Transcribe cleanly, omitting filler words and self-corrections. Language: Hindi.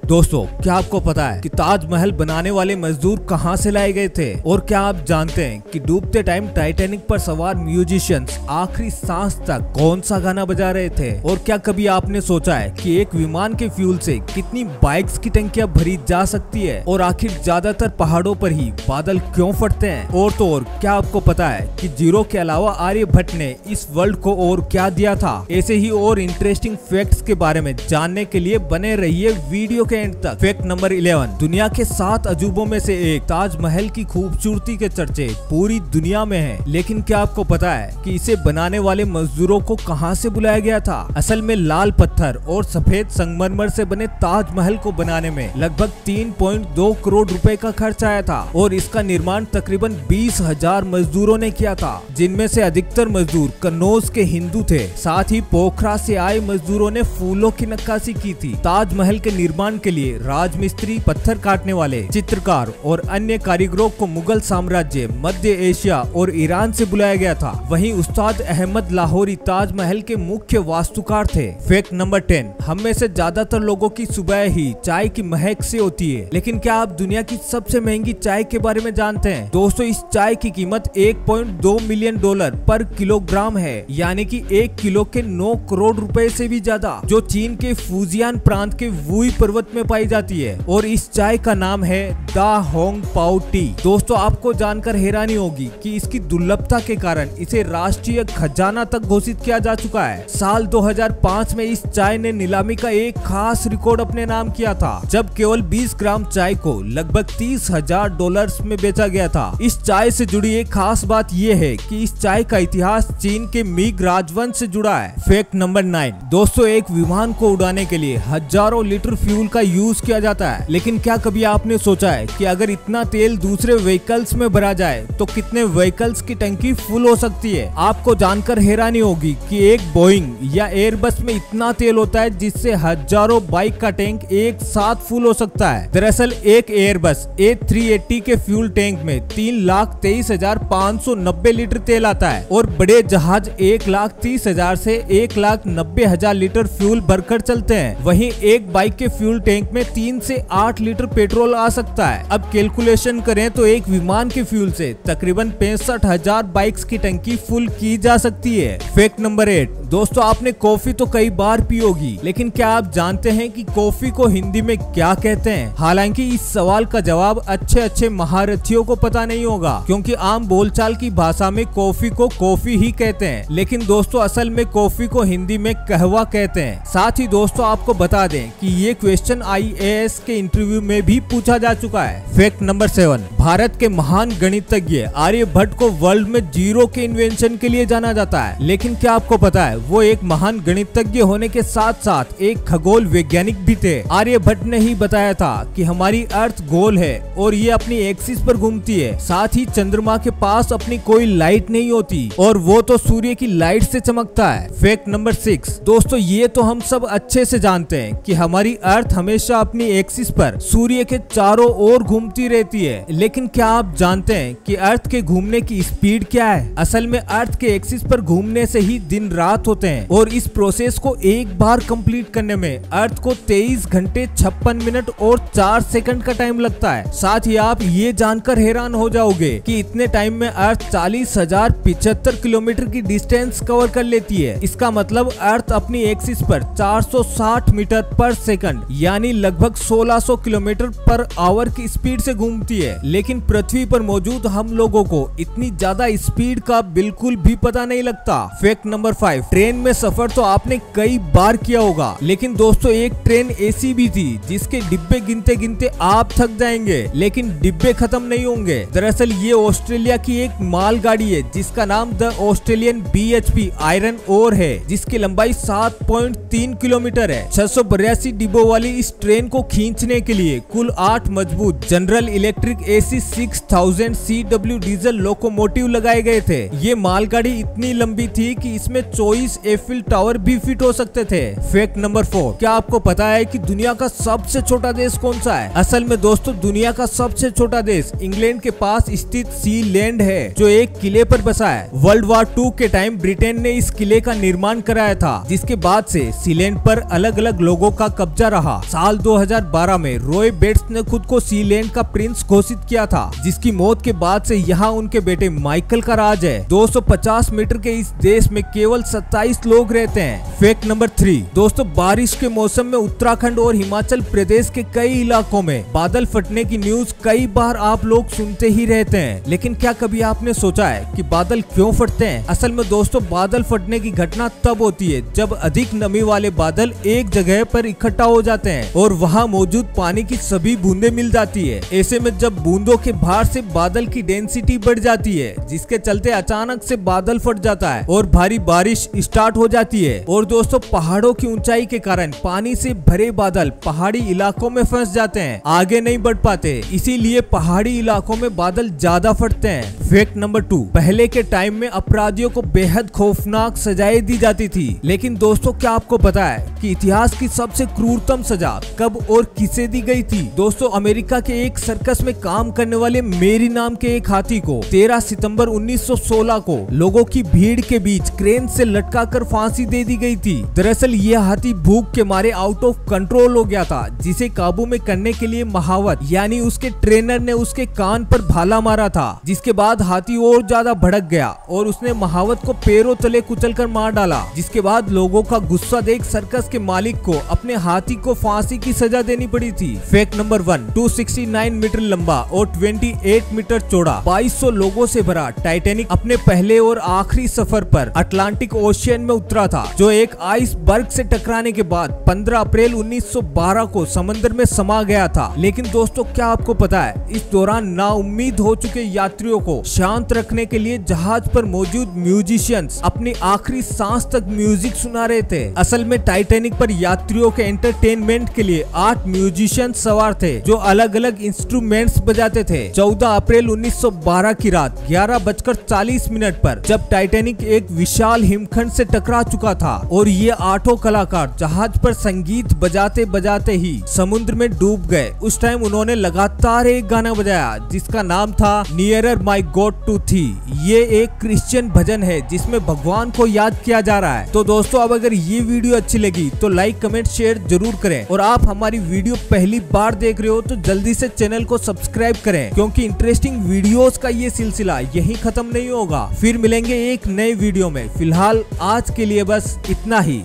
दोस्तों, क्या आपको पता है कि ताजमहल बनाने वाले मजदूर कहां से लाए गए थे? और क्या आप जानते हैं कि डूबते टाइम टाइटैनिक पर सवार म्यूजिशियंस आखिरी सांस तक कौन सा गाना बजा रहे थे? और क्या कभी आपने सोचा है कि एक विमान के फ्यूल से कितनी बाइक्स की टंकियां भरी जा सकती है? और आखिर ज्यादातर पहाड़ों पर ही बादल क्यों फटते हैं? और तो और क्या आपको पता है कि जीरो के अलावा आर्यभट्ट ने इस वर्ल्ड को और क्या दिया था? ऐसे ही और इंटरेस्टिंग फैक्ट्स के बारे में जानने के लिए बने रहिए वीडियो के एंड तक। फैक्ट नंबर 11, दुनिया के 7 अजूबों में से एक ताजमहल की खूबसूरती के चर्चे पूरी दुनिया में हैं। लेकिन क्या आपको पता है कि इसे बनाने वाले मजदूरों को कहां से बुलाया गया था? असल में लाल पत्थर और सफेद संगमरमर से बने ताजमहल को बनाने में लगभग 3.2 करोड़ रुपए का खर्च आया था और इसका निर्माण तकरीबन 20,000 मजदूरों ने किया था, जिनमें से अधिकतर मजदूर कन्नौज के हिंदू थे। साथ ही पोखरा से आए मजदूरों ने फूलों की नक्काशी की थी। ताजमहल के निर्माण के लिए राजमिस्त्री, पत्थर काटने वाले, चित्रकार और अन्य कारीगरों को मुगल साम्राज्य, मध्य एशिया और ईरान से बुलाया गया था। वहीं उस्ताद अहमद लाहौरी ताजमहल के मुख्य वास्तुकार थे। फैक्ट नंबर 10, हम में से ज्यादातर लोगों की सुबह ही चाय की महक से होती है, लेकिन क्या आप दुनिया की सबसे महंगी चाय के बारे में जानते हैं? दोस्तों, इस चाय की कीमत $1.2 मिलियन पर किलोग्राम है, यानी कि 1 किलो के 9 करोड़ रुपए से भी ज्यादा, जो चीन के फुजियान प्रांत के वुई पर्वत में पाई जाती है। और इस चाय का नाम है दा होंग पाओ टी। दोस्तों, आपको जानकर हैरानी होगी कि इसकी दुर्लभता के कारण इसे राष्ट्रीय खजाना तक घोषित किया जा चुका है। साल 2005 में इस चाय ने नीलामी का एक खास रिकॉर्ड अपने नाम किया था, जब केवल 20 ग्राम चाय को लगभग $30,000 में बेचा गया था। इस चाय से जुड़ी एक खास बात यह है कि इस चाय का इतिहास चीन के मिग राजवंश से जुड़ा है। फैक्ट नंबर 9, दोस्तों, एक विमान को उड़ाने के लिए हजारों लीटर फ्यूल का यूज किया जाता है, लेकिन क्या कभी आपने सोचा है कि अगर इतना तेल दूसरे व्हीकल्स में भरा जाए तो कितने व्हीकल्स की टंकी फुल हो सकती है? आपको जानकर हैरानी होगी कि एक बोइंग या एयरबस में इतना तेल होता है जिससे हजारों बाइक का टैंक एक साथ फुल हो सकता है। दरअसल एक एयरबस A380 के फ्यूल टैंक में 3,23,590 लीटर तेल आता है और बड़े जहाज 1,30,000 से 1,90,000 लीटर फ्यूल भरकर चलते हैं। वहीं एक बाइक के फ्यूल टैंक में 3 से 8 लीटर पेट्रोल आ सकता है। अब कैलकुलेशन करें तो एक विमान के फ्यूल से तकरीबन 65,000 बाइक्स की टंकी फुल की जा सकती है। फैक्ट नंबर 8, दोस्तों, आपने कॉफी तो कई बार पी होगी, लेकिन क्या आप जानते हैं कि कॉफी को हिंदी में क्या कहते हैं? हालांकि इस सवाल का जवाब अच्छे महारथियों को पता नहीं होगा, क्योंकि आम बोलचाल की भाषा में कॉफी को कॉफी ही कहते हैं। लेकिन दोस्तों, असल में कॉफी को हिंदी में कहवा कहते हैं। साथ ही दोस्तों, आपको बता दें कि ये क्वेश्चन IAS के इंटरव्यू में भी पूछा जा चुका है। फैक्ट नंबर 7, भारत के महान गणितज्ञ आर्यभट्ट को वर्ल्ड में जीरो के इन्वेंशन के लिए जाना जाता है। लेकिन क्या आपको पता है, वो एक महान गणितज्ञ होने के साथ साथ एक खगोल वैज्ञानिक भी थे। आर्यभट्ट ने ही बताया था कि हमारी अर्थ गोल है और ये अपनी एक्सिस पर घूमती है। साथ ही चंद्रमा के पास अपनी कोई लाइट नहीं होती और वो तो सूर्य की लाइट से चमकता है। फैक्ट नंबर 6, दोस्तों, ये तो हम सब अच्छे से जानते हैं कि हमारी अर्थ हमेशा अपनी एक्सिस पर सूर्य के चारों ओर घूमती रहती है। लेकिन क्या आप जानते हैं कि अर्थ के घूमने की स्पीड क्या है? असल में अर्थ के एक्सिस पर घूमने से ही दिन रात होते हैं और इस प्रोसेस को एक बार कंप्लीट करने में अर्थ को 23 घंटे 56 मिनट और 4 सेकंड का टाइम लगता है। साथ ही आप ये जानकर हैरान हो जाओगे कि इतने टाइम में अर्थ 40,075 किलोमीटर की डिस्टेंस कवर कर लेती है। इसका मतलब अर्थ अपनी एक्सिस पर 460 मीटर पर सेकंड यानी लगभग 1600 किलोमीटर पर आवर की स्पीड से घूमती है। लेकिन पृथ्वी पर मौजूद हम लोगों को इतनी ज्यादा स्पीड का बिल्कुल भी पता नहीं लगता। फैक्ट नंबर 5, ट्रेन में सफर तो आपने कई बार किया होगा, लेकिन दोस्तों, एक ट्रेन ऐसी भी थी जिसके डिब्बे गिनते गिनते आप थक जाएंगे, लेकिन डिब्बे खत्म नहीं होंगे। दरअसल ये ऑस्ट्रेलिया की एक मालगाड़ी है जिसका नाम the Australian BHP iron ore है, जिसकी लंबाई 7.3 किलोमीटर है। 682 डिब्बों वाली इस ट्रेन को खींचने के लिए कुल 8 मजबूत general electric AC 6000 CW diesel locomotive लगाए गए थे। ये मालगाड़ी इतनी लंबी थी कि इसमें 24 एफिल टावर भी फिट हो सकते थे। फैक्ट नंबर 4, क्या आपको पता है कि दुनिया का सबसे छोटा देश कौन सा है? असल में दोस्तों, दुनिया का सबसे छोटा देश इंग्लैंड के पास स्थित सीलैंड है, जो एक किले पर बसा है। वर्ल्ड वॉर 2 के टाइम ब्रिटेन ने इस किले का निर्माण कराया था, जिसके बाद से सीलैंड पर अलग अलग लोगों का कब्जा रहा। साल 2012 में रॉय बेट्स ने खुद को सीलैंड का प्रिंस घोषित किया था, जिसकी मौत के बाद से यहाँ उनके बेटे माइकल का राज है। 250 मीटर के इस देश में केवल 27 लोग रहते हैं। फैक्ट नंबर 3 दोस्तों, बारिश के मौसम में उत्तराखंड और हिमाचल प्रदेश के कई इलाकों में बादल फटने की न्यूज कई बार आप लोग सुनते ही रहते हैं, लेकिन क्या कभी आपने सोचा है कि बादल क्यों फटते हैं? असल में दोस्तों, बादल फटने की घटना तब होती है जब अधिक नमी वाले बादल एक जगह पर इकट्ठा हो जाते हैं और वहाँ मौजूद पानी की सभी बूंदें मिल जाती है। ऐसे में जब बूंदों के भार से बादल की डेंसिटी बढ़ जाती है, जिसके चलते अचानक से बादल फट जाता है और भारी बारिश स्टार्ट हो जाती है। और दोस्तों, पहाड़ों की ऊंचाई के कारण पानी से भरे बादल पहाड़ी इलाकों में फंस जाते हैं, आगे नहीं बढ़ पाते, इसीलिए पहाड़ी इलाकों में बादल ज्यादा फटते हैं। फैक्ट नंबर 2 पहले के टाइम में अपराधियों को बेहद खौफनाक सजाएं दी जाती थी, लेकिन दोस्तों क्या आपको पता है कि इतिहास की सबसे क्रूरतम सजा कब और किसे दी गई थी? दोस्तों, अमेरिका के एक सर्कस में काम करने वाले मेरी नाम के एक हाथी को 13 सितंबर 1916 को लोगों की भीड़ के बीच क्रेन से लटकाकर फांसी दे दी गई थी। दरअसल यह हाथी भूख के मारे आउट ऑफ कंट्रोल हो गया था, जिसे काबू में करने के लिए महावत यानी उसके ट्रेनर ने उसके कान पर भाला मारा था, जिसके बाद हाथी और ज्यादा भड़क गया और उसने महावत को पैरों तले कुचलकर मार डाला, जिसके बाद लोगों का गुस्सा देख सर्कस के मालिक को अपने हाथी को फांसी की सजा देनी पड़ी थी। फैक्ट नंबर 1 269 मीटर लंबा और 28 मीटर चौड़ा 2200 लोगों से भरा टाइटैनिक अपने पहले और आखिरी सफर पर अटलांटिक ओशियन में उतरा था, जो एक आइसबर्ग से टकराने के बाद 15 अप्रैल 1912 को समंदर में समा गया था। लेकिन दोस्तों, क्या आपको पता है इस दौरान नाउम्मीद हो चुके यात्रियों को शांत रखने के लिए जहाज पर मौजूद म्यूजिशियंस अपनी आखिरी सांस तक म्यूजिक सुना रहे थे। असल में टाइटैनिक पर यात्रियों के एंटरटेनमेंट के लिए 8 म्यूजिशियंस सवार थे, जो अलग अलग इंस्ट्रूमेंट्स बजाते थे। 14 अप्रैल 1912 की रात 11:40 पर जब टाइटैनिक एक विशाल हिमखंड से टकरा चुका था और ये 8 कलाकार जहाज पर संगीत बजाते बजाते ही समुद्र में डूब गए, उस टाइम उन्होंने लगातार एक गाना बजाया जिसका नाम था नियरर माई गॉड टू थी। ये एक क्रिश्चियन भजन है जिसमें भगवान को याद किया जा रहा है। तो दोस्तों, अब अगर ये वीडियो अच्छी लगी तो लाइक कमेंट शेयर जरूर करें, और आप हमारी वीडियो पहली बार देख रहे हो तो जल्दी से चैनल को सब्सक्राइब करें, क्योंकि इंटरेस्टिंग वीडियोस का ये सिलसिला यही खत्म नहीं होगा। फिर मिलेंगे एक नए वीडियो में। फिलहाल आज के लिए बस इतना ही।